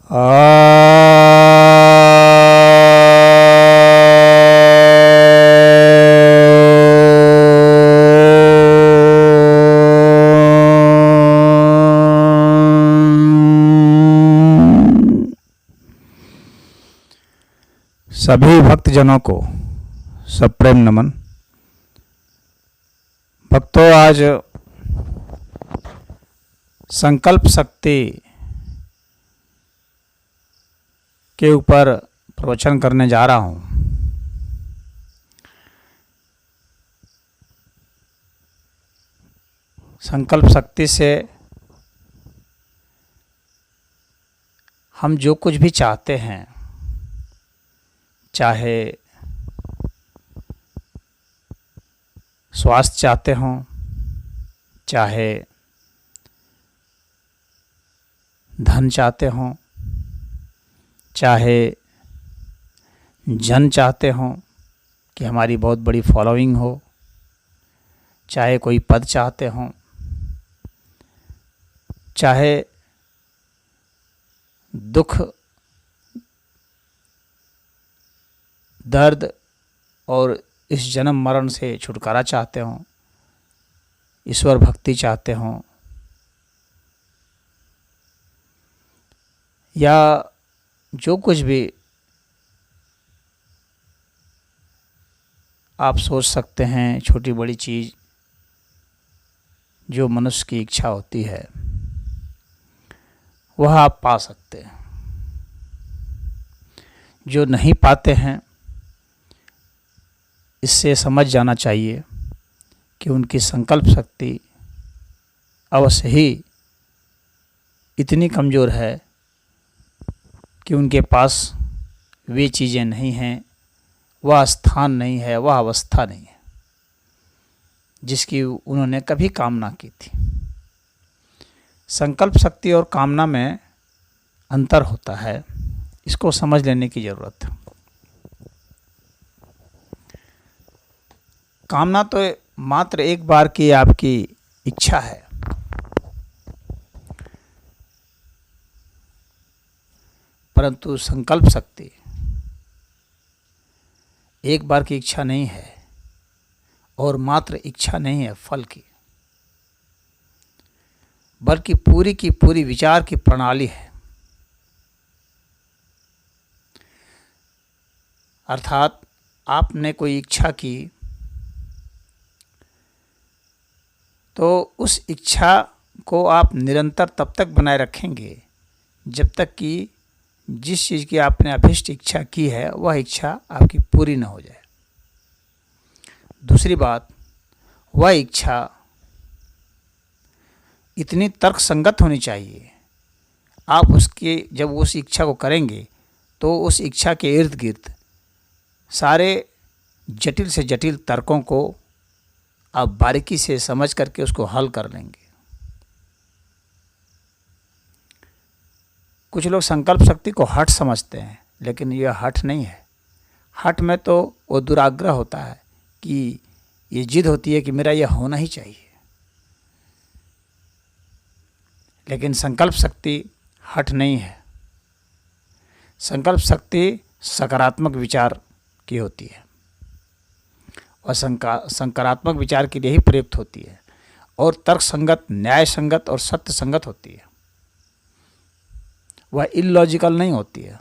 सभी भक्तजनों को सप्रेम नमन। भक्तों, आज संकल्प शक्ति के ऊपर प्रवचन करने जा रहा हूँ। संकल्प शक्ति से हम जो कुछ भी चाहते हैं, चाहे स्वास्थ्य चाहते हों, चाहे धन चाहते हों, चाहे जन चाहते हों कि हमारी बहुत बड़ी फॉलोइंग हो, चाहे कोई पद चाहते हों, चाहे दुख दर्द और इस जन्म मरण से छुटकारा चाहते हों, ईश्वर भक्ति चाहते हों, या जो कुछ भी आप सोच सकते हैं, छोटी बड़ी चीज़ जो मनुष्य की इच्छा होती है, वह आप पा सकते हैं। जो नहीं पाते हैं, इससे समझ जाना चाहिए कि उनकी संकल्प शक्ति अवश्य ही इतनी कमज़ोर है कि उनके पास वे चीज़ें नहीं हैं, वह स्थान नहीं है, वह अवस्था नहीं है जिसकी उन्होंने कभी कामना की थी। संकल्प शक्ति और कामना में अंतर होता है, इसको समझ लेने की ज़रूरत है। कामना तो मात्र एक बार की आपकी इच्छा है, परंतु संकल्प शक्ति एक बार की इच्छा नहीं है और मात्र इच्छा नहीं है फल की, बल्कि पूरी की पूरी विचार की प्रणाली है। अर्थात आपने कोई इच्छा की तो उस इच्छा को आप निरंतर तब तक बनाए रखेंगे जब तक कि जिस चीज़ की आपने अभिष्ट इच्छा की है वह इच्छा आपकी पूरी न हो जाए। दूसरी बात, वह इच्छा इतनी तर्कसंगत होनी चाहिए। आप जब उस इच्छा को करेंगे तो उस इच्छा के इर्द गिर्द सारे जटिल से जटिल तर्कों को आप बारीकी से समझ करके उसको हल कर लेंगे। कुछ लोग संकल्प शक्ति को हठ समझते हैं, लेकिन यह हठ नहीं है। हठ में तो वो दुराग्रह होता है कि ये जिद होती है कि मेरा यह होना ही चाहिए, लेकिन संकल्प शक्ति हठ नहीं है। संकल्प शक्ति सकारात्मक विचार की होती है और सकारात्मक विचार के लिए ही प्रयुक्त होती है और तर्क संगत, न्याय संगत और सत्य संगत होती है। वह इलॉजिकल नहीं होती है।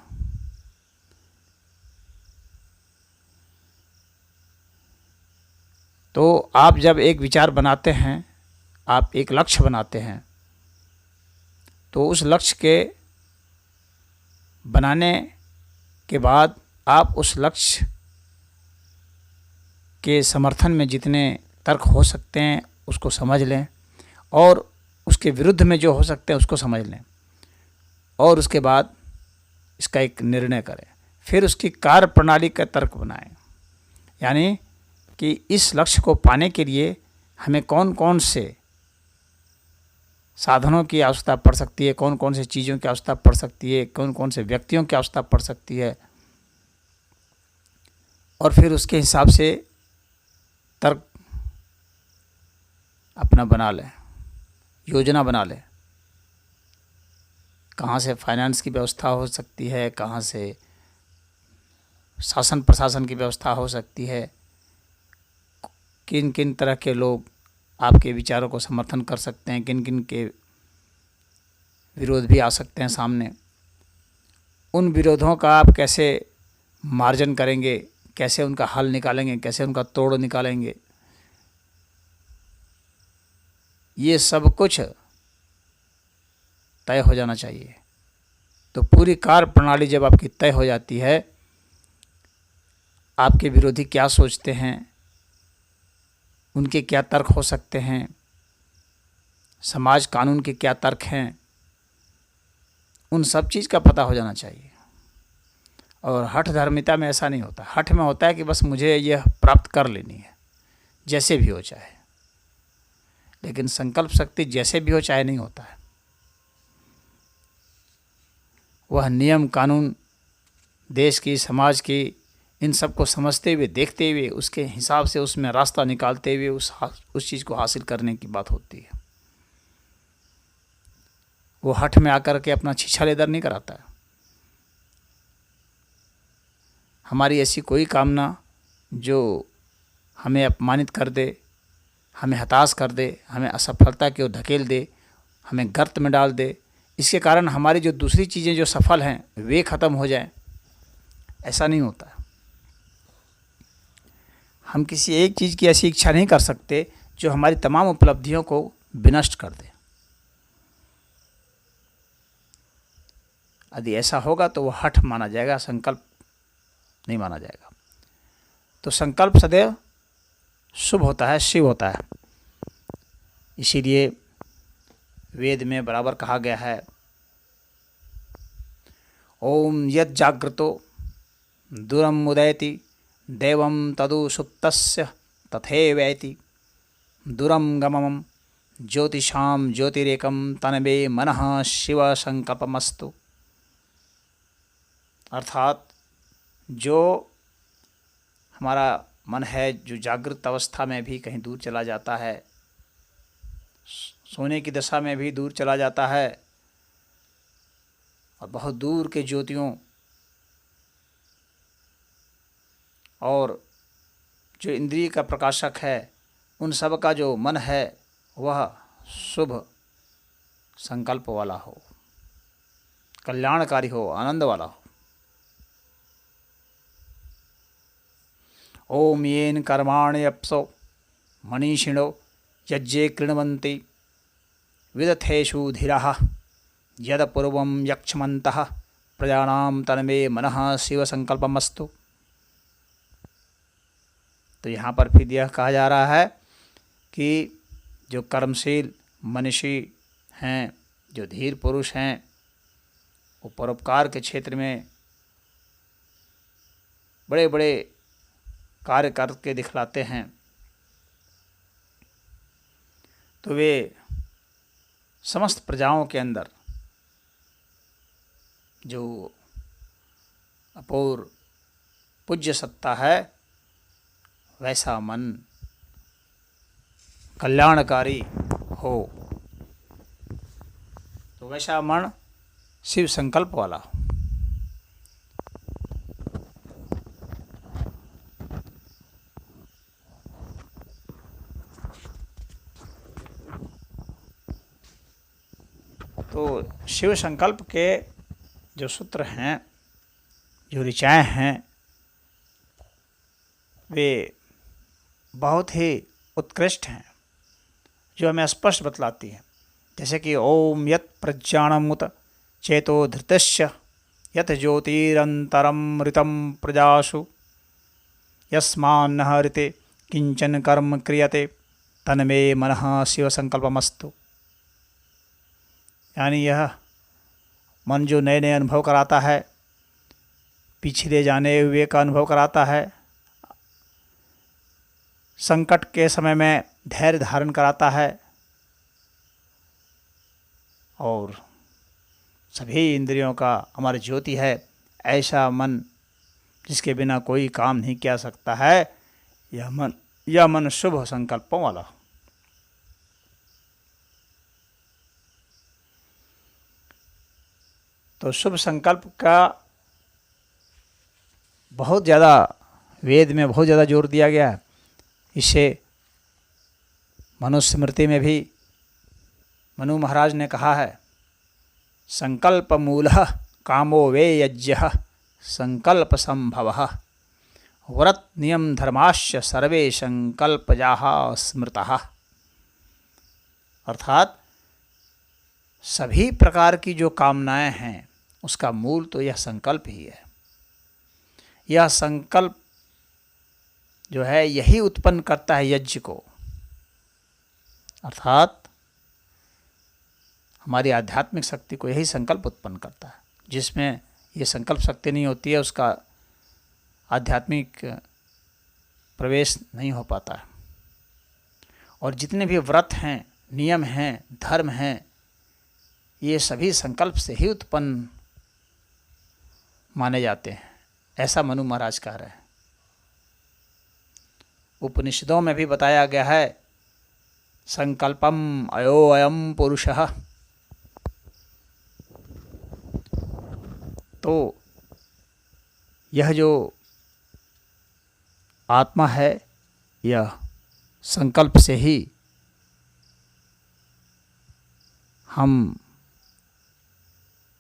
तो आप जब एक विचार बनाते हैं, आप एक लक्ष्य बनाते हैं, तो उस लक्ष्य के बनाने के बाद आप उस लक्ष्य के समर्थन में जितने तर्क हो सकते हैं उसको समझ लें और उसके विरुद्ध में जो हो सकते हैं उसको समझ लें और उसके बाद इसका एक निर्णय करें। फिर उसकी कार्य प्रणाली का तर्क बनाएं, यानी कि इस लक्ष्य को पाने के लिए हमें कौन कौन से साधनों की आवश्यकता पड़ सकती है, कौन कौन से चीज़ों की आवश्यकता पड़ सकती है, कौन कौन से व्यक्तियों की आवश्यकता पड़ सकती है, और फिर उसके हिसाब से तर्क अपना बना लें, योजना बना लें कहाँ से फाइनेंस की व्यवस्था हो सकती है, कहाँ से शासन प्रशासन की व्यवस्था हो सकती है, किन किन तरह के लोग आपके विचारों को समर्थन कर सकते हैं, किन किन के विरोध भी आ सकते हैं सामने। उन विरोधों का आप कैसे मार्जन करेंगे, कैसे उनका हल निकालेंगे, कैसे उनका तोड़ निकालेंगे, ये सब कुछ तय हो जाना चाहिए। तो पूरी कार्य प्रणाली जब आपकी तय हो जाती है, आपके विरोधी क्या सोचते हैं, उनके क्या तर्क हो सकते हैं, समाज कानून के क्या तर्क हैं, उन सब चीज़ का पता हो जाना चाहिए। और हठ धर्मिता में ऐसा नहीं होता। हठ में होता है कि बस मुझे यह प्राप्त कर लेनी है, जैसे भी हो चाहे। लेकिन संकल्प शक्ति जैसे भी हो चाहे नहीं होता है। वह नियम कानून, देश की, समाज की, इन सब को समझते हुए, देखते हुए, उसके हिसाब से उसमें रास्ता निकालते हुए उस चीज़ को हासिल करने की बात होती है। वो हठ में आकर के अपना छीछा लेदर नहीं कराता है। हमारी ऐसी कोई कामना जो हमें अपमानित कर दे, हमें हताश कर दे, हमें असफलता की ओर धकेल दे, हमें गर्त में डाल दे, इसके कारण हमारी जो दूसरी चीज़ें जो सफल हैं वे ख़त्म हो जाएं, ऐसा नहीं होता। हम किसी एक चीज़ की ऐसी इच्छा नहीं कर सकते जो हमारी तमाम उपलब्धियों को विनष्ट कर दे। यदि ऐसा होगा तो वह हठ माना जाएगा, संकल्प नहीं माना जाएगा। तो संकल्प सदैव शुभ होता है, शिव होता है। इसीलिए वेद में बराबर कहा गया है, ओम यद जागृतो दूरम उदयति देवम तदु सुप्तस्य तथैवैति दूरम गमम ज्योतिषाम ज्योतिरेकम तन्मे मनः शिव संकल्पमस्तु। अर्थात जो हमारा मन है, जो जागृत अवस्था में भी कहीं दूर चला जाता है, सोने की दशा में भी दूर चला जाता है, और बहुत दूर के ज्योतियों और जो इंद्रिय का प्रकाशक है, उन सब का जो मन है वह शुभ संकल्प वाला हो, कल्याणकारी हो, आनंद वाला हो। ओम येन कर्माण्यप्सो मनीषिणो यज्ञे कृण्वन्ति विदथेषु धीराः यदपूर्वं यक्ष्मन्तः प्रजानां तन्मे मनः शिव संकल्पमस्तु। तो यहाँ पर फिर यह कहा जा रहा है कि जो कर्मशील मनीषी हैं, जो धीर पुरुष हैं, वो परोपकार के क्षेत्र में बड़े बड़े कार्य करके दिखलाते हैं, तो वे समस्त प्रजाओं के अंदर जो अपूर्व पूज्य सत्ता है, वैसा मन कल्याणकारी हो, तो वैसा मन शिव संकल्प वाला हो। तो शिव संकल्प के जो सूत्र हैं, जो ऋचाएँ हैं, वे बहुत ही उत्कृष्ट हैं, जो हमें स्पष्ट बतलाती हैं। जैसे कि ओम यत् प्रज्ञानमुत चेतो धृतस्य यत् ज्योतिरंतरम ऋतं प्रजासु यस्मान्न ऋते किंचन कर्म क्रियते तन्मे मनः शिव संकल्पमस्तु। यानी यह मन जो नए नए अनुभव कराता है, पिछले जाने हुए का अनुभव कराता है, संकट के समय में धैर्य धारण कराता है, और सभी इंद्रियों का अमर ज्योति है, ऐसा मन जिसके बिना कोई काम नहीं किया सकता है, यह मन शुभ संकल्पों वाला। तो शुभ संकल्प का बहुत ज़्यादा वेद में बहुत ज़्यादा जोर दिया गया है। इसे मनुस्मृति में भी मनु महाराज ने कहा है, संकल्प मूलः कामो वे यज्ञः संकल्प संभवः व्रत नियम धर्माश्च सर्वे संकल्पजाः स्मृतः। अर्थात सभी प्रकार की जो कामनाएं हैं उसका मूल तो यह संकल्प ही है। यह संकल्प जो है यही उत्पन्न करता है यज्ञ को, अर्थात हमारी आध्यात्मिक शक्ति को यही संकल्प उत्पन्न करता है। जिसमें ये संकल्प शक्ति नहीं होती है उसका आध्यात्मिक प्रवेश नहीं हो पाता है। और जितने भी व्रत हैं, नियम हैं, धर्म हैं, ये सभी संकल्प से ही उत्पन्न माने जाते हैं, ऐसा मनु महाराज कह रहे हैं। उपनिषदों में भी बताया गया है, संकल्पम अयो अयम पुरुषः। तो यह जो आत्मा है यह संकल्प से ही हम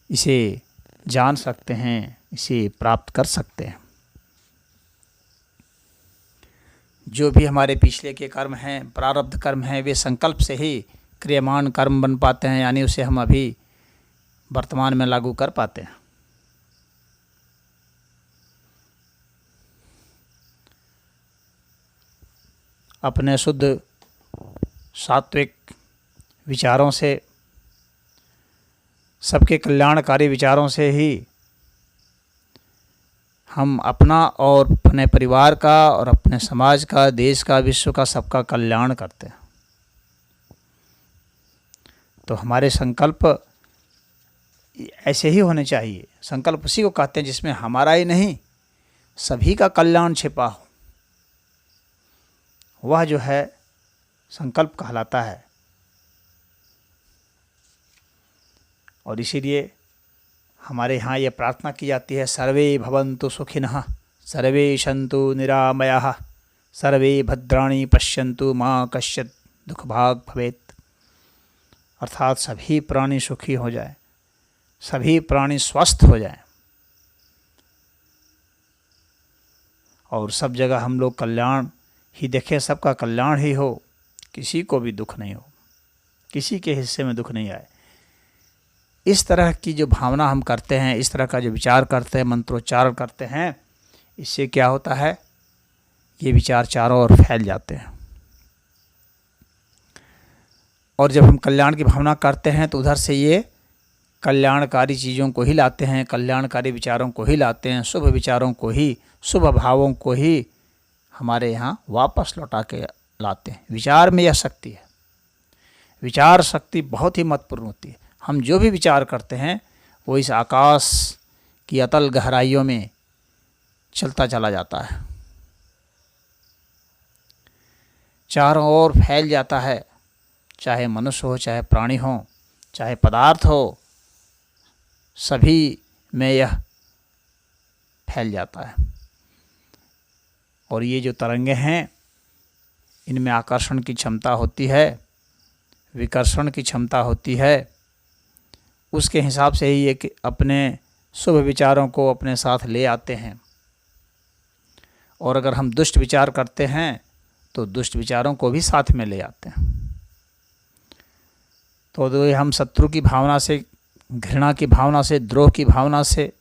इसे जान सकते हैं, इसे प्राप्त कर सकते हैं। जो भी हमारे पिछले के कर्म हैं, प्रारब्ध कर्म हैं, वे संकल्प से ही क्रियमान कर्म बन पाते हैं, यानी उसे हम अभी वर्तमान में लागू कर पाते हैं। अपने शुद्ध सात्विक विचारों से, सबके कल्याणकारी विचारों से ही हम अपना और अपने परिवार का और अपने समाज का, देश का, विश्व का, सबका कल्याण करते हैं। तो हमारे संकल्प ऐसे ही होने चाहिए। संकल्प उसी को कहते हैं जिसमें हमारा ही नहीं सभी का कल्याण छिपा हो, वह जो है संकल्प कहलाता है। और इसीलिए हमारे यहाँ ये प्रार्थना की जाती है, सर्वे भवन्तु सुखिनः सर्वे सन्तु निरामयाः सर्वे भद्राणि पश्यन्तु माँ कश्चित् दुःखभाग् भवेत्। अर्थात सभी प्राणी सुखी हो जाए, सभी प्राणी स्वस्थ हो जाएं और सब जगह हम लोग कल्याण ही देखें, सबका कल्याण ही हो, किसी को भी दुख नहीं हो, किसी के हिस्से में दुख नहीं आए। इस तरह की जो भावना हम करते हैं, इस तरह का जो विचार करते हैं, मंत्रोच्चारण करते हैं, इससे क्या होता है, ये विचार चारों ओर फैल जाते हैं। और जब हम कल्याण की भावना करते हैं तो उधर से ये कल्याणकारी चीज़ों को ही लाते हैं, कल्याणकारी विचारों को ही लाते हैं, शुभ विचारों को ही, शुभ भावों को ही हमारे यहाँ वापस लौटा के लाते हैं। विचार में यह शक्ति है, विचार शक्ति बहुत ही महत्वपूर्ण होती है। हम जो भी विचार करते हैं वो इस आकाश की अतल गहराइयों में चलता चला जाता है, चारों ओर फैल जाता है, चाहे मनुष्य हो, चाहे प्राणी हो, चाहे पदार्थ हो, सभी में यह फैल जाता है। और ये जो तरंगे हैं इनमें आकर्षण की क्षमता होती है, विकर्षण की क्षमता होती है। उसके हिसाब से ही ये अपने शुभ विचारों को अपने साथ ले आते हैं। और अगर हम दुष्ट विचार करते हैं तो दुष्ट विचारों को भी साथ में ले आते हैं। तो हम शत्रु की भावना से, घृणा की भावना से, द्रोह की भावना से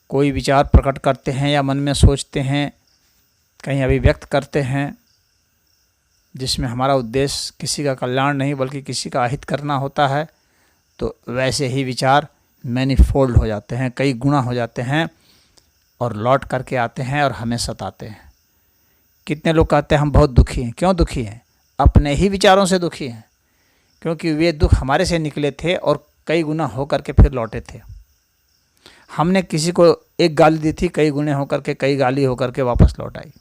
कोई विचार प्रकट करते हैं या मन में सोचते हैं, कहीं अभिव्यक्त करते हैं, जिसमें हमारा उद्देश्य किसी का कल्याण नहीं बल्कि किसी का अहित करना होता है, तो वैसे ही विचार मैनीफोल्ड हो जाते हैं, कई गुना हो जाते हैं और लौट करके आते हैं और हमें सताते हैं। कितने लोग कहते हैं हम बहुत दुखी हैं। क्यों दुखी हैं? अपने ही विचारों से दुखी हैं, क्योंकि वे दुख हमारे से निकले थे और कई गुना हो करके फिर लौटे थे। हमने किसी को एक गाली दी थी, कई गुने होकर के, कई गाली होकर के वापस लौट आई।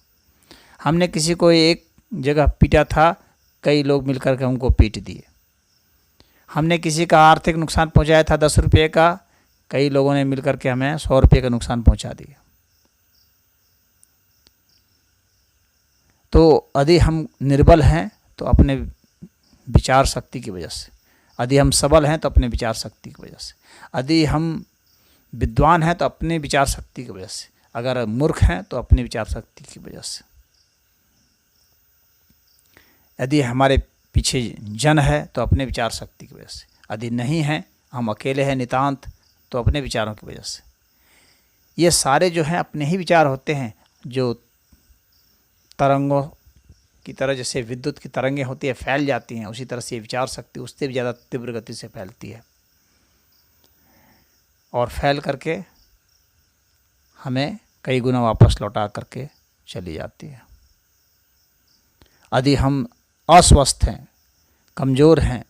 हमने किसी को एक जगह पीटा था, कई लोग मिलकर के हमको पीट दिए। हमने किसी का आर्थिक नुकसान पहुंचाया था 10 रुपये का, कई लोगों ने मिलकर के हमें 100 रुपये का नुकसान पहुंचा दिया। तो यदि हम निर्बल हैं तो अपने विचार शक्ति की वजह से, यदि हम सबल हैं तो अपने विचार शक्ति की वजह से, यदि हम विद्वान हैं तो अपने विचार शक्ति की वजह से, अगर मूर्ख हैं तो अपनी विचार शक्ति की वजह से, यदि हमारे पीछे जन है तो अपने विचार शक्ति की वजह से, यदि नहीं है हम अकेले हैं नितांत तो अपने विचारों की वजह से। ये सारे जो हैं अपने ही विचार होते हैं, जो तरंगों की तरह, जैसे विद्युत की तरंगें होती है फैल जाती हैं, उसी तरह से ये विचार शक्ति उससे भी ज़्यादा तीव्र गति से फैलती है और फैल करके हमें कई गुना वापस लौटा करके चली जाती है। यदि हम अस्वस्थ हैं, कमज़ोर हैं,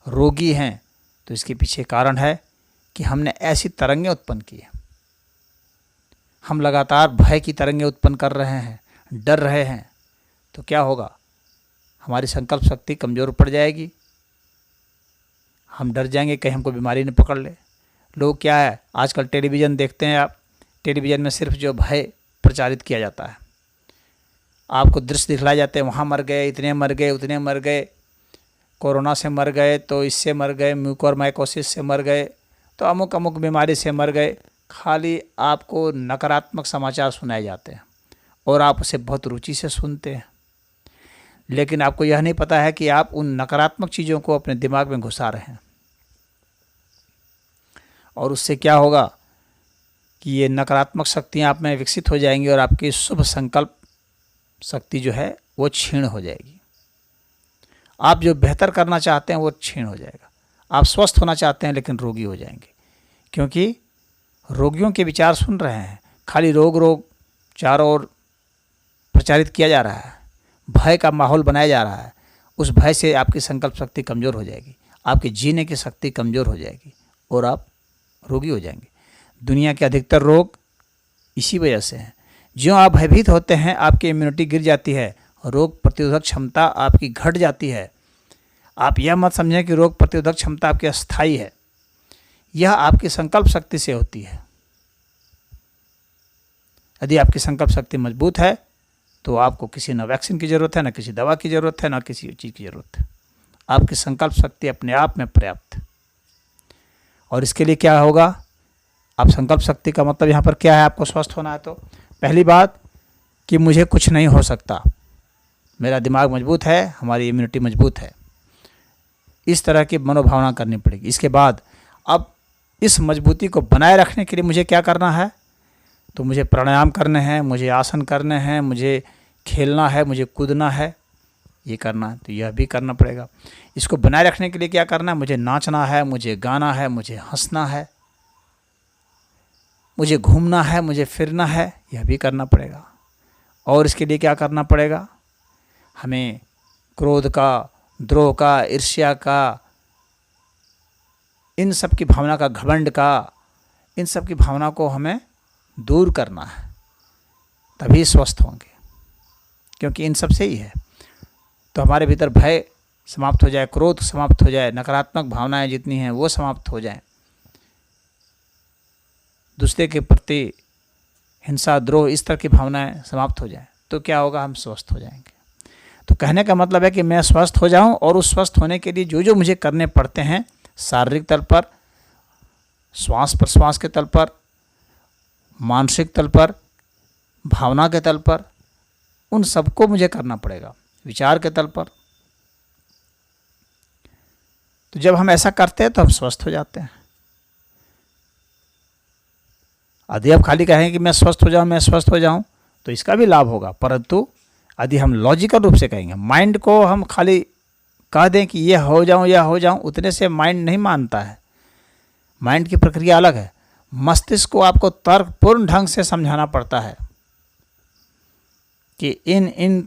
रोगी हैं, तो इसके पीछे कारण है कि हमने ऐसी तरंगें उत्पन्न की हैं। हम लगातार भय की तरंगें उत्पन्न कर रहे हैं, डर रहे हैं, तो क्या होगा, हमारी संकल्प शक्ति कमज़ोर पड़ जाएगी। हम डर जाएंगे कहीं हमको बीमारी न पकड़ ले। लोग क्या है, आजकल टेलीविज़न देखते हैं आप, टेलीविज़न में सिर्फ जो भय प्रचारित किया जाता है, आपको दृश्य दिखलाए जाते हैं, वहाँ मर गए, इतने मर गए, उतने मर गए, कोरोना से मर गए, तो इससे मर गए, म्यूकोरमाइकोसिस से मर गए, तो अमुक अमुक बीमारी से मर गए। खाली आपको नकारात्मक समाचार सुनाए जाते हैं और आप उसे बहुत रुचि से सुनते हैं, लेकिन आपको यह नहीं पता है कि आप उन नकारात्मक चीज़ों को अपने दिमाग में घुसा रहे हैं और उससे क्या होगा कि ये नकारात्मक शक्तियाँ आप में विकसित हो जाएंगी और आपकी शुभ संकल्प शक्ति जो है वो क्षीण हो जाएगी। आप जो बेहतर करना चाहते हैं वो क्षीण हो जाएगा। आप स्वस्थ होना चाहते हैं लेकिन रोगी हो जाएंगे, क्योंकि रोगियों के विचार सुन रहे हैं, खाली रोग रोग चारों ओर प्रचारित किया जा रहा है, भय का माहौल बनाया जा रहा है। उस भय से आपकी संकल्प शक्ति कमज़ोर हो जाएगी, आपके जीने की शक्ति कमज़ोर हो जाएगी और आप रोगी हो जाएंगे। दुनिया के अधिकतर रोग इसी वजह से हैं। ज्यों आप भयभीत होते हैं आपकी इम्यूनिटी गिर जाती है, रोग प्रतिरोधक क्षमता आपकी घट जाती है। आप यह मत समझें कि रोग प्रतिरोधक क्षमता आपकी अस्थायी है, यह आपकी संकल्प शक्ति से होती है। यदि आपकी संकल्प शक्ति मजबूत है तो आपको किसी न वैक्सीन की ज़रूरत है, न किसी दवा की ज़रूरत है, न किसी चीज़ की ज़रूरत है। आपकी संकल्प शक्ति अपने आप में पर्याप्त है। और इसके लिए क्या होगा, आप संकल्प शक्ति का मतलब यहाँ पर क्या है, आपको स्वस्थ होना है तो पहली बात कि मुझे कुछ नहीं हो सकता, मेरा दिमाग मजबूत है, हमारी इम्यूनिटी मजबूत है, इस तरह की मनोभावना करनी पड़ेगी। इसके बाद अब इस मजबूती को बनाए रखने के लिए मुझे क्या करना है, तो मुझे प्राणायाम करने हैं, मुझे आसन करने हैं, मुझे खेलना है, मुझे कूदना है, ये करना है, तो यह भी करना पड़ेगा। इसको बनाए रखने के लिए क्या करना है, मुझे नाचना है, मुझे गाना है, मुझे हंसना है, मुझे घूमना है, मुझे फिरना है, यह भी करना पड़ेगा। और इसके लिए क्या करना पड़ेगा, हमें क्रोध का, द्रोह का, ईर्ष्या का, इन सब की भावना का, घमंड का, इन सब की भावना को हमें दूर करना है, तभी स्वस्थ होंगे, क्योंकि इन सब से ही है। तो हमारे भीतर भय समाप्त हो जाए, क्रोध समाप्त हो जाए, नकारात्मक भावनाएं जितनी हैं वो समाप्त हो जाएं, दूसरे के प्रति हिंसा, द्रोह, इस तरह की भावनाएं समाप्त हो जाएं, तो क्या होगा, हम स्वस्थ हो जाएंगे। तो कहने का मतलब है कि मैं स्वस्थ हो जाऊं और उस स्वस्थ होने के लिए जो जो मुझे करने पड़ते हैं, शारीरिक तल पर, श्वास प्रश्वास के तल पर, मानसिक तल पर, भावना के तल पर, उन सबको मुझे करना पड़ेगा, विचार के तल पर। तो जब हम ऐसा करते हैं तो हम स्वस्थ हो जाते हैं। यदि आप खाली कहें कि मैं स्वस्थ हो जाऊं, मैं स्वस्थ हो जाऊं, तो इसका भी लाभ होगा, परंतु यदि हम लॉजिकल रूप से कहेंगे, माइंड को हम खाली कह दें कि ये हो जाऊं या हो जाऊं, उतने से माइंड नहीं मानता है। माइंड की प्रक्रिया अलग है। मस्तिष्क को आपको तर्कपूर्ण ढंग से समझाना पड़ता है कि इन इन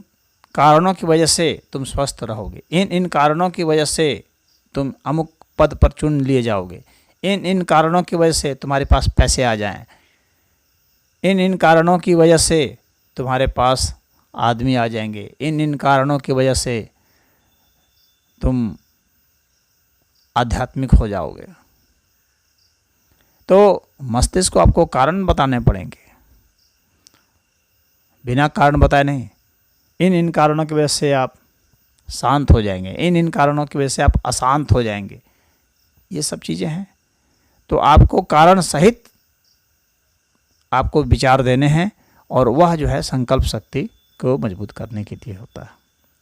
कारणों की वजह से तुम स्वस्थ रहोगे, इन इन कारणों की वजह से तुम अमुक पद पर चुन लिए जाओगे, इन इन कारणों की वजह से तुम्हारे पास पैसे आ जाएं, इन इन कारणों की वजह से तुम्हारे पास आदमी आ जाएंगे, इन इन कारणों की वजह से तुम आध्यात्मिक हो जाओगे। तो मस्तिष्क को आपको कारण बताने पड़ेंगे, बिना कारण बताए नहीं। इन कारणों की वजह से आप शांत हो जाएंगे, इन कारणों की वजह से आप अशांत हो जाएंगे, ये सब चीज़ें हैं। तो आपको कारण सहित आपको विचार देने हैं, और वह जो है संकल्प शक्ति को मजबूत करने के लिए होता है।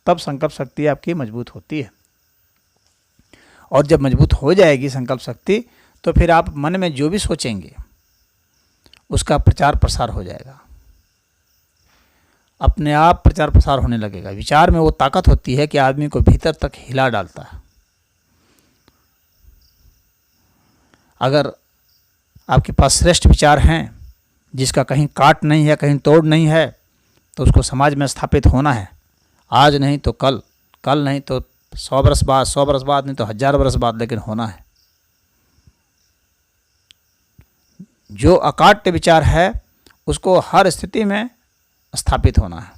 तब संकल्प शक्ति आपकी मजबूत होती है। और जब मजबूत हो जाएगी संकल्प शक्ति, तो फिर आप मन में जो भी सोचेंगे उसका प्रचार प्रसार हो जाएगा, अपने आप प्रचार प्रसार होने लगेगा। विचार में वो ताकत होती है कि आदमी को भीतर तक हिला डालता है। अगर आपके पास श्रेष्ठ विचार हैं जिसका कहीं काट नहीं है, कहीं तोड़ नहीं है, तो उसको समाज में स्थापित होना है। आज नहीं तो कल, कल नहीं तो 100 बरस बाद, 100 बरस बाद नहीं तो 1000 बरस बाद, लेकिन होना है। जो अकाट्य विचार है उसको हर स्थिति में स्थापित होना है।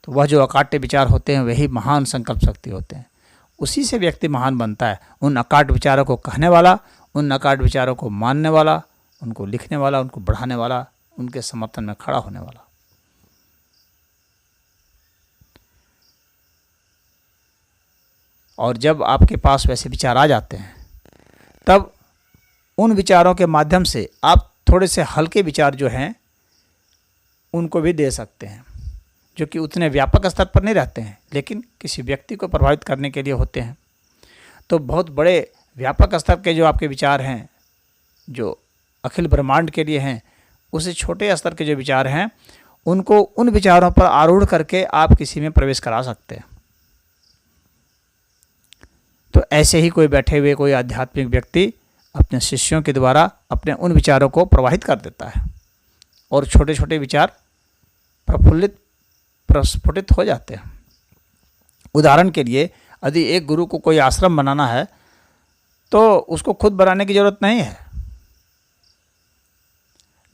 तो वह जो अकाट्य विचार होते हैं वही महान संकल्प शक्ति होते हैं। उसी से व्यक्ति महान बनता है। उन अकाट्य विचारों को कहने वाला, उन अकाट्य विचारों को मानने वाला, उनको लिखने वाला, उनको बढ़ाने वाला, उनके समर्थन में खड़ा होने वाला। और जब आपके पास वैसे विचार आ जाते हैं, तब उन विचारों के माध्यम से आप थोड़े से हल्के विचार जो हैं उनको भी दे सकते हैं, जो कि उतने व्यापक स्तर पर नहीं रहते हैं, लेकिन किसी व्यक्ति को प्रभावित करने के लिए होते हैं। तो बहुत बड़े व्यापक स्तर के जो आपके विचार हैं, जो अखिल ब्रह्मांड के लिए हैं, उससे छोटे स्तर के जो विचार हैं, उनको उन विचारों पर आरूढ़ करके आप किसी में प्रवेश करा सकते हैं। तो ऐसे ही कोई बैठे हुए कोई आध्यात्मिक व्यक्ति अपने शिष्यों के द्वारा अपने उन विचारों को प्रवाहित कर देता है, और छोटे छोटे विचार प्रफुल्लित प्रस्फुटित हो जाते हैं। उदाहरण के लिए, यदि एक गुरु को कोई आश्रम बनाना है तो उसको खुद बनाने की जरूरत नहीं है,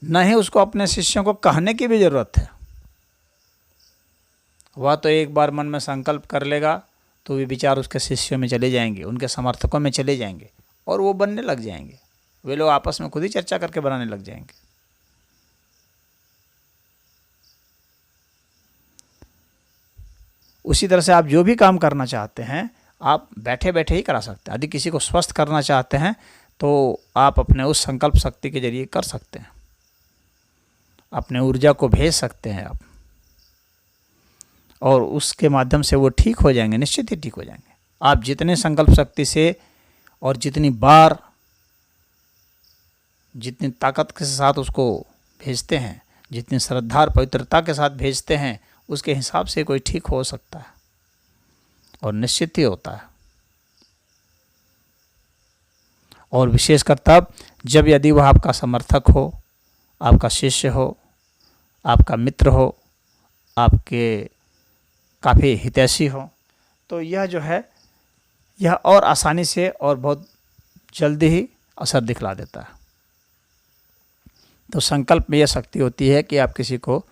न ही उसको अपने शिष्यों को कहने की भी जरूरत है। वह तो एक बार मन में संकल्प कर लेगा तो वे विचार उसके शिष्यों में चले जाएंगे, उनके समर्थकों में चले जाएंगे, और वो बनने लग जाएंगे। वे लोग आपस में खुद ही चर्चा करके बनाने लग जाएंगे। उसी तरह से आप जो भी काम करना चाहते हैं आप बैठे बैठे ही करा सकते हैं। यदि किसी को स्वस्थ करना चाहते हैं तो आप अपने उस संकल्प शक्ति के जरिए कर सकते हैं, अपने ऊर्जा को भेज सकते हैं आप, और उसके माध्यम से वो ठीक हो जाएंगे, निश्चित ही ठीक हो जाएंगे। आप जितने संकल्प शक्ति से और जितनी बार, जितनी ताकत के साथ उसको भेजते हैं, जितनी श्रद्धा और पवित्रता के साथ भेजते हैं, उसके हिसाब से कोई ठीक हो सकता है, और निश्चित ही होता है। और विशेषकर तब जब यदि वह आपका समर्थक हो, आपका शिष्य हो, आपका मित्र हो, आपके काफ़ी हितैषी हो, तो यह जो है यह और आसानी से और बहुत जल्दी ही असर दिखला देता है। तो संकल्प में यह शक्ति होती है कि आप किसी को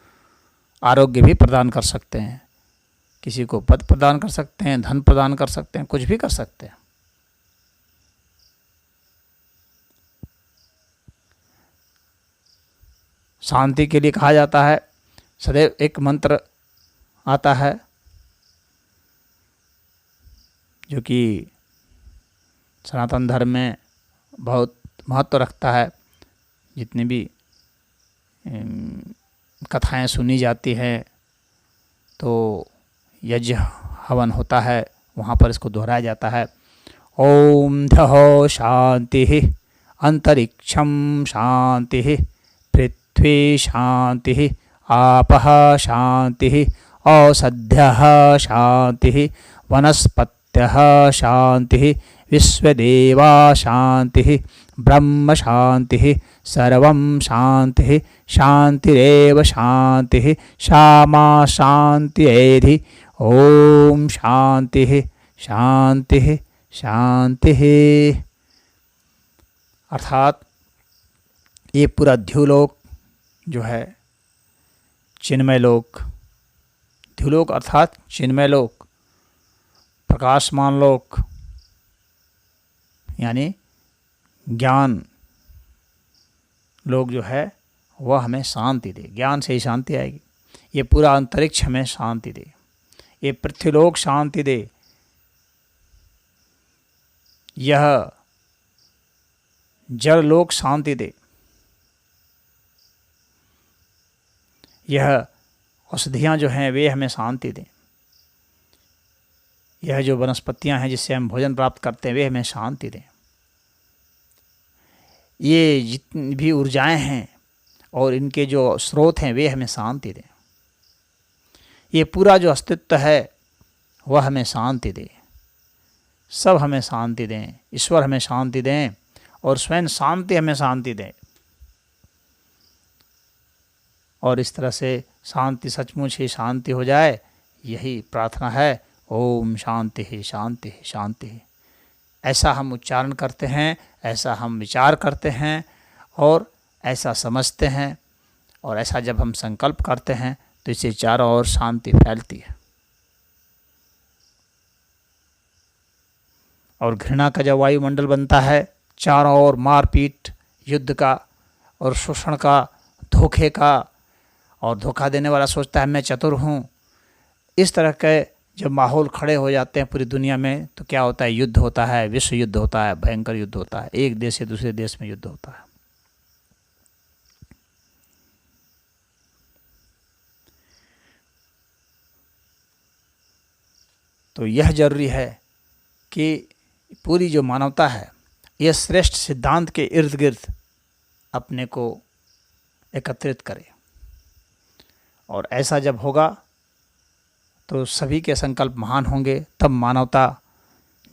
आरोग्य भी प्रदान कर सकते हैं, किसी को पद प्रदान कर सकते हैं, धन प्रदान कर सकते हैं, कुछ भी कर सकते हैं। शांति के लिए कहा जाता है, सदैव एक मंत्र आता है जो कि सनातन धर्म में बहुत महत्व रखता है। जितनी भी कथाएं सुनी जाती हैं तो यज्ञ हवन होता है, वहाँ पर इसको दोहराया जाता है। ओम ध्योः शांति, अंतरिक्षं शांति, पृथ्वी शांति, आपः शांति, औषध्यः शांति, वनस्पत्यः शांति, विश्वदेवा शांति, ब्रह्म शांति, सर्वं शांति, शांतिरेव शांति, श्यामा शांतिरेधि। ओम शांति शांति शांति। अर्थात ये पूरा ध्युलोक जो है चिन्मय लोक, ध्युलोक अर्थात चिन्मय लोक, प्रकाशमान लोक यानी ज्ञान लोक जो है वह हमें शांति दे। ज्ञान से ही शांति आएगी। ये पूरा अंतरिक्ष हमें शांति दे, ये पृथ्वीलोक शांति दे, यह जललोक शांति दे, यह औषधियाँ जो हैं वे हमें शांति दें, यह जो वनस्पतियाँ हैं जिससे हम भोजन प्राप्त करते हैं वे हमें शांति दें। ये जितनी भी ऊर्जाएं हैं और इनके जो स्रोत हैं वे हमें शांति दें। ये पूरा जो अस्तित्व है वह हमें शांति दे। सब हमें शांति दें, ईश्वर हमें शांति दें और स्वयं शांति हमें शांति दें। और इस तरह से शांति सचमुच ही शांति हो जाए, यही प्रार्थना है। ओम शांति ही शांति ही शांति ही। ऐसा हम उच्चारण करते हैं, ऐसा हम विचार करते हैं और ऐसा समझते हैं, और ऐसा जब हम संकल्प करते हैं तो इससे चारों ओर शांति फैलती है। और घृणा का जब वायुमंडल बनता है, चारों ओर मारपीट, युद्ध का और शोषण का, धोखे का, और धोखा देने वाला सोचता है मैं चतुर हूँ, इस तरह के जब माहौल खड़े हो जाते हैं पूरी दुनिया में तो क्या होता है? युद्ध होता है, विश्व युद्ध होता है, भयंकर युद्ध होता है, एक देश से दूसरे देश में युद्ध होता है। तो यह जरूरी है कि पूरी जो मानवता है यह श्रेष्ठ सिद्धांत के इर्द गिर्द अपने को एकत्रित करे, और ऐसा जब होगा तो सभी के संकल्प महान होंगे, तब मानवता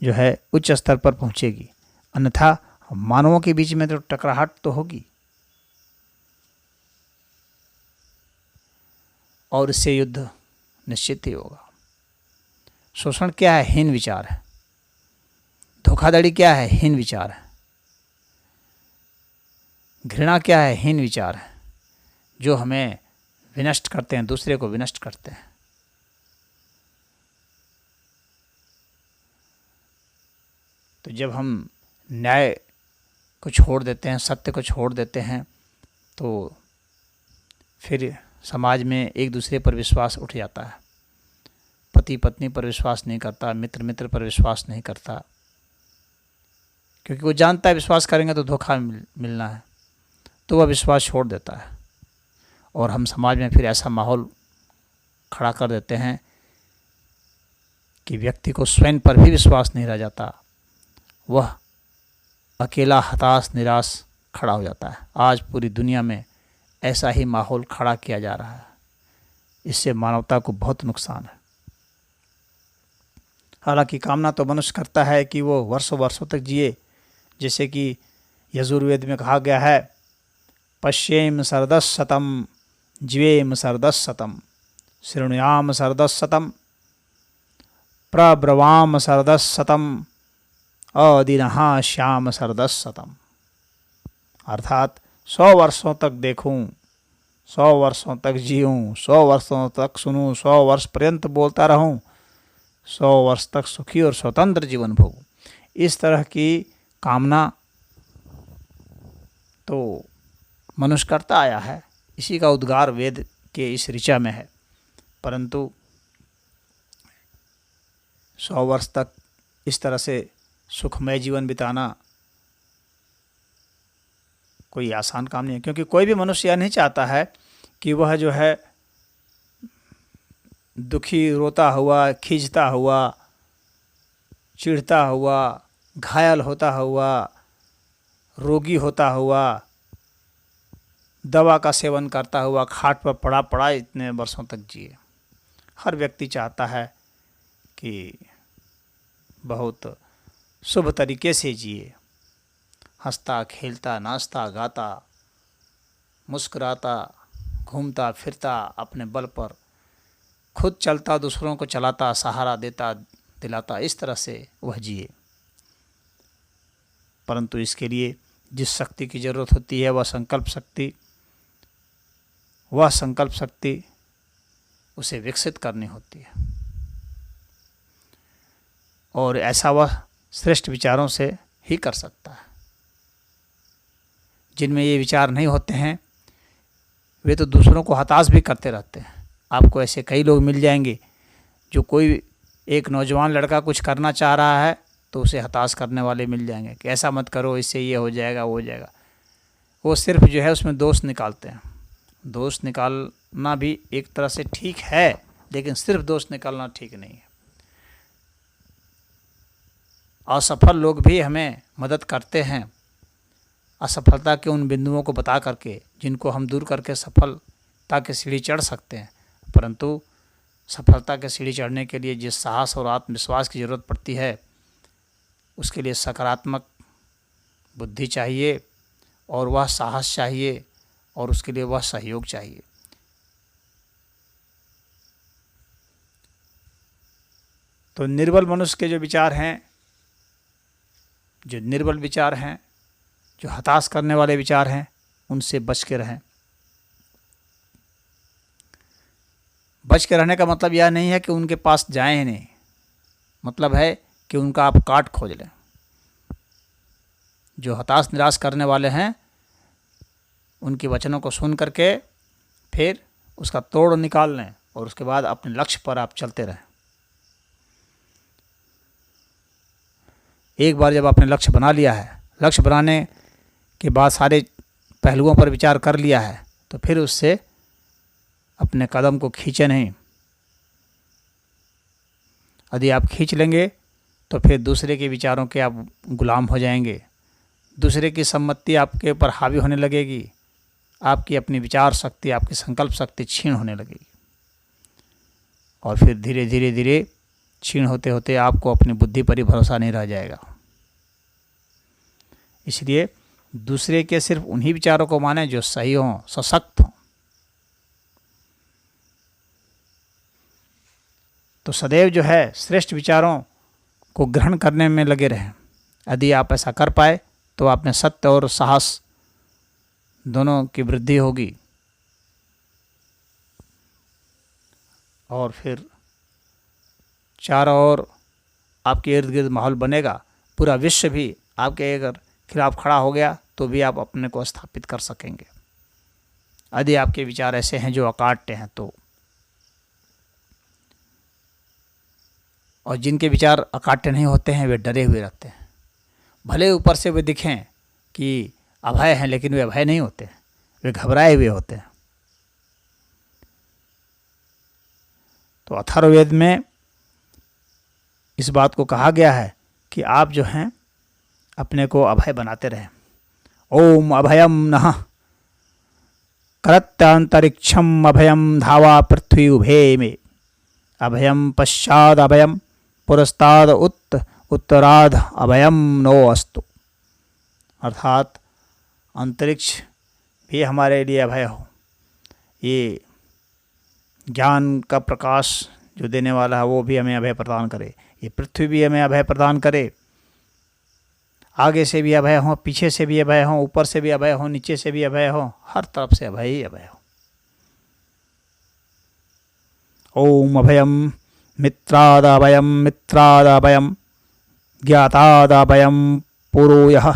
जो है उच्च स्तर पर पहुंचेगी। अन्यथा मानवों के बीच में तो टकराहट तो होगी और इससे युद्ध निश्चित ही होगा। शोषण क्या है? हीन विचार है। धोखाधड़ी क्या है? हीन विचार है। घृणा क्या है? हीन विचार है, जो हमें विनष्ट करते हैं, दूसरे को विनष्ट करते हैं। तो जब हम न्याय को छोड़ देते हैं, सत्य को छोड़ देते हैं, तो फिर समाज में एक दूसरे पर विश्वास उठ जाता है। पति पत्नी पर विश्वास नहीं करता, मित्र मित्र पर विश्वास नहीं करता, क्योंकि वो जानता है विश्वास करेंगे तो धोखा मिलना है, तो वह विश्वास छोड़ देता है। और हम समाज में फिर ऐसा माहौल खड़ा कर देते हैं कि व्यक्ति को स्वयं पर भी विश्वास नहीं रह जाता, वह अकेला हताश निराश खड़ा हो जाता है। आज पूरी दुनिया में ऐसा ही माहौल खड़ा किया जा रहा है। इससे मानवता को बहुत नुकसान है। हालांकि कामना तो मनुष्य करता है कि वो वर्षों वर्षों तक जिए, जैसे कि यजुर्वेद में कहा गया है, पश्येम सरदस शतम जीवेम सरदस शतम शृणुयाम सरदस शतम प्रब्रवाम सरदस शतम अदिनहा श्याम सरदस शतम। अर्थात 100 वर्षों तक देखूं, 100 वर्षों तक जीऊं, 100 वर्षों तक सुनूं, 100 वर्ष पर्यंत बोलता रहूं, 100 वर्ष तक सुखी और स्वतंत्र जीवन भोगूं। इस तरह की कामना तो मनुष्य करता आया है, इसी का उद्गार वेद के इस ऋचा में है। परंतु 100 वर्ष तक इस तरह से सुखमय जीवन बिताना कोई आसान काम नहीं है, क्योंकि कोई भी मनुष्य यह नहीं चाहता है कि वह जो है दुखी, रोता हुआ, खींचता हुआ, चिढ़ता हुआ, घायल होता हुआ, रोगी होता हुआ, दवा का सेवन करता हुआ, खाट पर पड़ा पड़ा इतने वर्षों तक जिए। हर व्यक्ति चाहता है कि बहुत शुभ तरीके से जिए, हंसता खेलता, नाचता गाता, मुस्कुराता, घूमता फिरता, अपने बल पर खुद चलता, दूसरों को चलाता, सहारा देता दिलाता, इस तरह से वह जिए। परंतु इसके लिए जिस शक्ति की जरूरत होती है वह संकल्प शक्ति उसे विकसित करनी होती है। और ऐसा वह श्रेष्ठ विचारों से ही कर सकता है। जिनमें ये विचार नहीं होते हैं वे तो दूसरों को हताश भी करते रहते हैं। आपको ऐसे कई लोग मिल जाएंगे जो कोई एक नौजवान लड़का कुछ करना चाह रहा है तो उसे हताश करने वाले मिल जाएंगे कि ऐसा मत करो, इससे ये हो जाएगा वो हो जाएगा। वो सिर्फ जो है उसमें दोष निकालते हैं। दोष निकालना भी एक तरह से ठीक है, लेकिन सिर्फ दोष निकालना ठीक नहीं है। असफल लोग भी हमें मदद करते हैं असफलता के उन बिंदुओं को बता करके जिनको हम दूर करके सफलता की सीढ़ी चढ़ सकते हैं। परंतु सफलता की सीढ़ी चढ़ने के लिए जिस साहस और आत्मविश्वास की ज़रूरत पड़ती है उसके लिए सकारात्मक बुद्धि चाहिए और वह साहस चाहिए और उसके लिए वह सहयोग चाहिए। तो निर्बल मनुष्य के जो विचार हैं, जो निर्बल विचार हैं, जो हताश करने वाले विचार हैं, उनसे बच के रहें। बच के रहने का मतलब यह नहीं है कि उनके पास जाएं ही नहीं, मतलब है कि उनका आप काट खोज लें। जो हताश निराश करने वाले हैं उनके वचनों को सुन करके फिर उसका तोड़ निकाल लें और उसके बाद अपने लक्ष्य पर आप चलते रहें। एक बार जब आपने लक्ष्य बना लिया है, लक्ष्य बनाने के बाद सारे पहलुओं पर विचार कर लिया है, तो फिर उससे अपने कदम को खींचे नहीं। यदि आप खींच लेंगे तो फिर दूसरे के विचारों के आप गुलाम हो जाएंगे, दूसरे की सम्मति आपके ऊपर हावी होने लगेगी, आपकी अपनी विचार शक्ति, आपकी संकल्प शक्ति क्षीण होने लगेगी और फिर धीरे धीरे धीरे क्षीण होते होते आपको अपनी बुद्धि पर ही भरोसा नहीं रह जाएगा। इसलिए दूसरे के सिर्फ उन्हीं विचारों को माने जो सही हों, सशक्त हों। तो सदैव जो है श्रेष्ठ विचारों को ग्रहण करने में लगे रहें। यदि आप ऐसा कर पाए तो आप में सत्य और साहस दोनों की वृद्धि होगी और फिर चारों ओर आपके इर्द गिर्द माहौल बनेगा। पूरा विश्व भी आपके अगर खिलाफ खड़ा हो गया तो भी आप अपने को स्थापित कर सकेंगे, यदि आपके विचार ऐसे हैं जो अकाट्य हैं तो। और जिनके विचार अकाट्य नहीं होते हैं वे डरे हुए रहते हैं। भले ऊपर से वे दिखें कि अभय हैं, लेकिन वे अभय नहीं होते, वे घबराए हुए होते हैं। तो अथर्ववेद में इस बात को कहा गया है कि आप जो हैं अपने को अभय बनाते रहें। ओम अभयम नः करत्यंतरिक्षम अभयम धावा पृथ्वी उभे में अभयम पश्चाद अभयम पुरस्ताद उत्तराध अभयम नो अस्तु। अर्थात अंतरिक्ष भी हमारे लिए अभय हो, ये ज्ञान का प्रकाश जो देने वाला है वो भी हमें अभय प्रदान करे, ये पृथ्वी भी हमें अभय प्रदान करे। आगे से भी अभय हो, पीछे से भी अभय हो, ऊपर से भी अभय हो, नीचे से भी अभय हो, हर तरफ से अभय ही अभय हो। ओम अभयम मित्रादभयम मित्रादभयम ज्ञातादभयम पुरोयः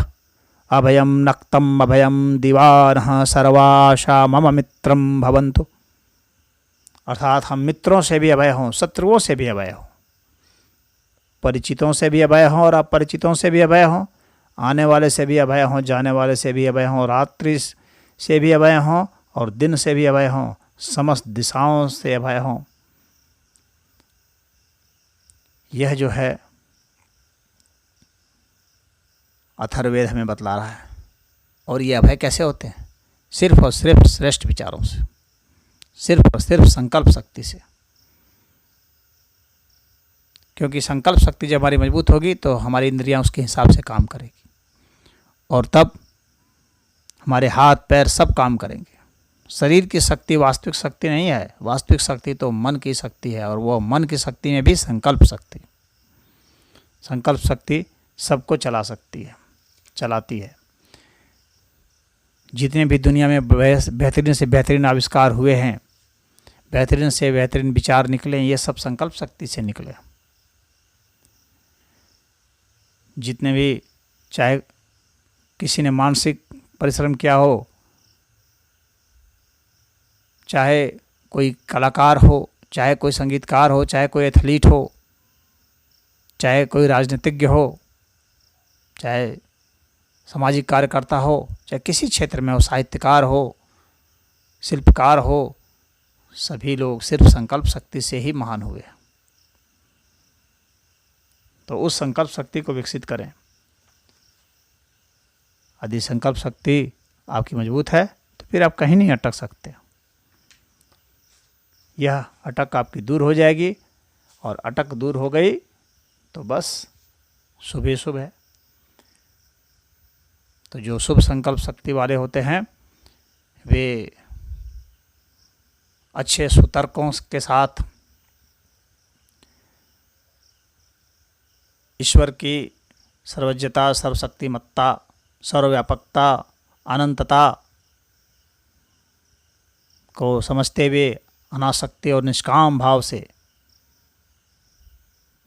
अभयम नक्तम अभयम दीवानः सर्वाशा मम मित्रम भवन्तु। अर्थात हम मित्रों से भी अभय हों, शत्रुओं से भी अभय हों, परिचितों से भी अभय हों और अपरिचितों से भी अभय हों, आने वाले से भी अभय हों, जाने वाले से भी अभय हों, रात्रि से भी अभय हों और दिन से भी अभय हों, समस्त दिशाओं से अभय हों। यह जो है अथर्ववेद हमें बतला रहा है। और ये अभय कैसे होते हैं? सिर्फ और सिर्फ श्रेष्ठ विचारों से, सिर्फ और सिर्फ संकल्प शक्ति से। क्योंकि संकल्प शक्ति जब हमारी मजबूत होगी तो हमारी इंद्रियां उसके हिसाब से काम करेगी और तब हमारे हाथ पैर सब काम करेंगे। शरीर की शक्ति वास्तविक शक्ति नहीं है, वास्तविक शक्ति तो मन की शक्ति है और वो मन की शक्ति में भी संकल्प शक्ति, संकल्प शक्ति सबको चला सकती है, चलाती है। जितने भी दुनिया में बेहतरीन से बेहतरीन आविष्कार हुए हैं, बेहतरीन से बेहतरीन विचार निकले, ये सब संकल्प शक्ति से निकले। जितने भी, चाहे किसी ने मानसिक परिश्रम किया हो, चाहे कोई कलाकार हो, चाहे कोई संगीतकार हो, चाहे कोई एथलीट हो, चाहे कोई राजनीतिज्ञ हो, चाहे सामाजिक कार्यकर्ता हो, चाहे किसी क्षेत्र में हो, साहित्यकार हो, शिल्पकार हो, सभी लोग सिर्फ संकल्प शक्ति से ही महान हुए। तो उस संकल्प शक्ति को विकसित करें। यदि संकल्प शक्ति आपकी मजबूत है तो फिर आप कहीं नहीं अटक सकते। यह अटक आपकी दूर हो जाएगी, और अटक दूर हो गई तो बस शुभ ही शुभ है। तो जो शुभ संकल्प शक्ति वाले होते हैं वे अच्छे सुतर्कों के साथ ईश्वर की सर्वज्ञता, सर्वशक्तिमत्ता, सर्वव्यापकता, अनंतता को समझते हुए अनासक्ति और निष्काम भाव से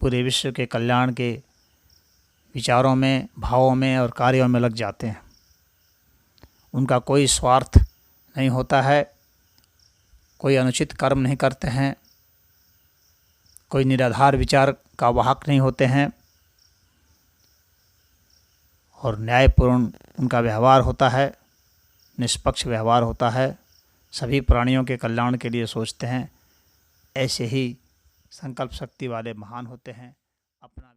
पूरे विश्व के कल्याण के विचारों में, भावों में और कार्यों में लग जाते हैं। उनका कोई स्वार्थ नहीं होता है, कोई अनुचित कर्म नहीं करते हैं, कोई निराधार विचार का वाहक नहीं होते हैं, और न्यायपूर्ण उनका व्यवहार होता है, निष्पक्ष व्यवहार होता है, सभी प्राणियों के कल्याण के लिए सोचते हैं। ऐसे ही संकल्प शक्ति वाले महान होते हैं। अपना